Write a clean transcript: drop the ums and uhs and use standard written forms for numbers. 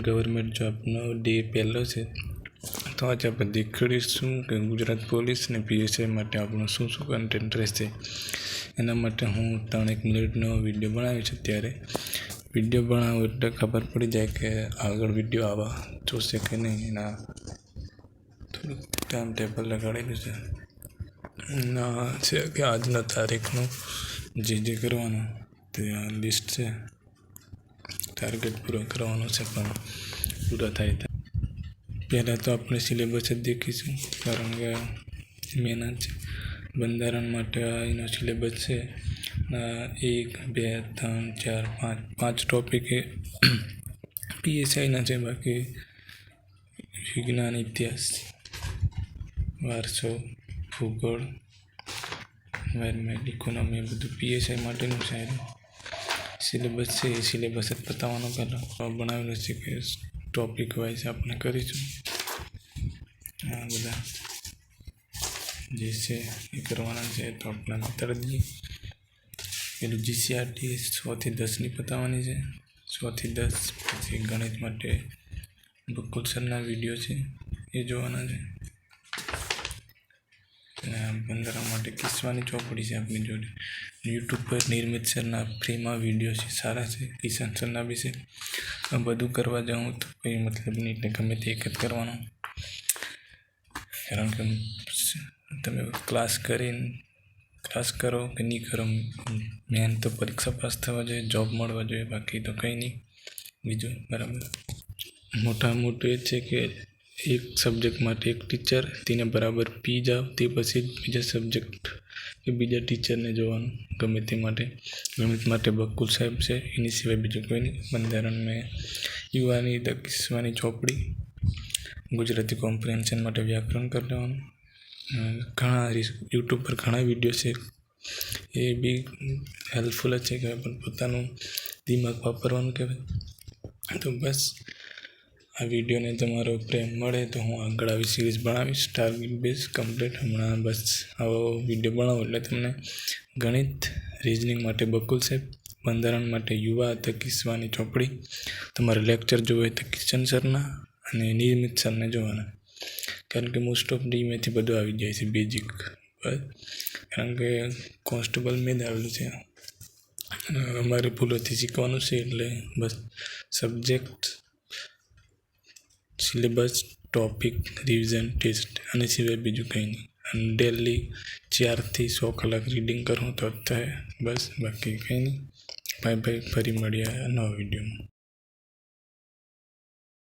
Government જોબનો day પહેલો છે, તો આજે આપણે દેખાડીશું કે ગુજરાત પોલીસ અને પીએસઆઈ માટે આપણું શું શું કન્ટેન્ટ રહેશે. એના માટે હું 3 મિનિટનો વિડીયો બનાવ્યો છે. ત્યારે વિડીયો બનાવો એટલે ખબર પડી જાય કે આગળ વિડીયો આવવા જોશે કે નહીં. એના થોડુંક ટાઈમ ટેબલ લગાડેલું છે ના છે કે આજના તારીખનું જે કરવાનું તે આ લિસ્ટ છે. ટાર્ગેટ પૂરો કરવાનો છે, પણ પૂરા થાય તો પહેલાં તો આપણે સિલેબસ જ દેખીશું, કારણ કે મહેનત છે. બંધારણ માટે એનો સિલેબસ છે 1, 2, 3, 4, 5 ટોપિક એ પીએસઆઈના છે. બાકી વિજ્ઞાન, ઇતિહાસ, વારસો, ભૂગોળ, એન્વાયરમેન્ટ, ઇકોનોમી બધું પીએસઆઈ માટેનું છે. સિલેબસ છે એ સિલેબસ જ બતાવવાનો પહેલાં બનાવેલું છે કે ટોપિક વાઇઝ આપણે કરીશું. આ બધા જે છે એ કરવાના છે, તો આપણે બતાવી દઈએ. પેલું જીસીઆરટી 100 થી 10ની બતાવવાની છે. 100 થી 10 પછી ગણિત માટે બકુલ સરના વિડીયો છે એ જોવાના છે. અને બંધારણ માટે કિસ્સાની ચોપડી છે આપણી જોડે. યુટ્યુબ પર નિર્મિત સરના ફ્રીમાં વિડીયો છે, સારા છે. કિશન સરના બી છે. આ બધું કરવા જાઉં તો કંઈ મતલબ નહીં, એટલે ગમે તે એક જ કરવાનું. કારણ કે તમે ક્લાસ કરો કે નહીં કરો, મેન તો પરીક્ષા પાસ થવા જોઈએ, જોબ મળવા જોઈએ. બાકી તો કંઈ નહીં બીજું. બરાબર, મોટું એ છે કે એક સબ્જેક્ટ માટે એક ટીચર, તેને બરાબર પી જાઓ, તે પછી બીજા સબ્જેક્ટ કે બીજા ટીચરને જોવાનું ગમે તે માટે. ગણિત માટે બકુલ સાહેબ છે, એની સિવાય બીજું કોઈ નહીં. બંધારણ મેં યુવાની કિસ્સાની ચોપડી. ગુજરાતી કોમ્પ્રિહેન્શન માટે વ્યાકરણ કરી લેવાનું. ઘણા યુટ્યુબ પર ઘણા વિડીયો છે, એ બી હેલ્પફુલ જ છે કે પણ પોતાનું દિમાગ વાપરવાનું કહેવાય. તો બસ આ વિડીયોને તમારો પ્રેમ મળે તો હું આગળ આવી સિરીઝ બનાવીશ. Target base complete. હમણાં બસ આવો વિડીયો બનાવો એટલે તમને ગણિત, રિઝનિંગ માટે બકુલ સાહેબ, બંધારણ માટે યુવા તો કિસ્સાની ચોપડી, તમારે લેક્ચર જોવે તો કિશન સરના અને નિર્મિત સરને જોવાના. કારણ કે મોસ્ટ ઓફ ડીમેથી બધું આવી જાય છે બેઝિક. બસ કારણ કે કોન્સ્ટેબલ મેં જ આવેલું છે, અમારે ભૂલોથી શીખવાનું છે. એટલે બસ subject, syllabus, topic, revision, test અને સિવાય બીજું કંઈ નહીં. અને ડેલી 4 થી 100 કલાક રીડિંગ કરું તો જ થાય. બસ બાકી કંઈ નહીં. બાય બાય, ફરી મળીએ નવા વિડીયોમાં.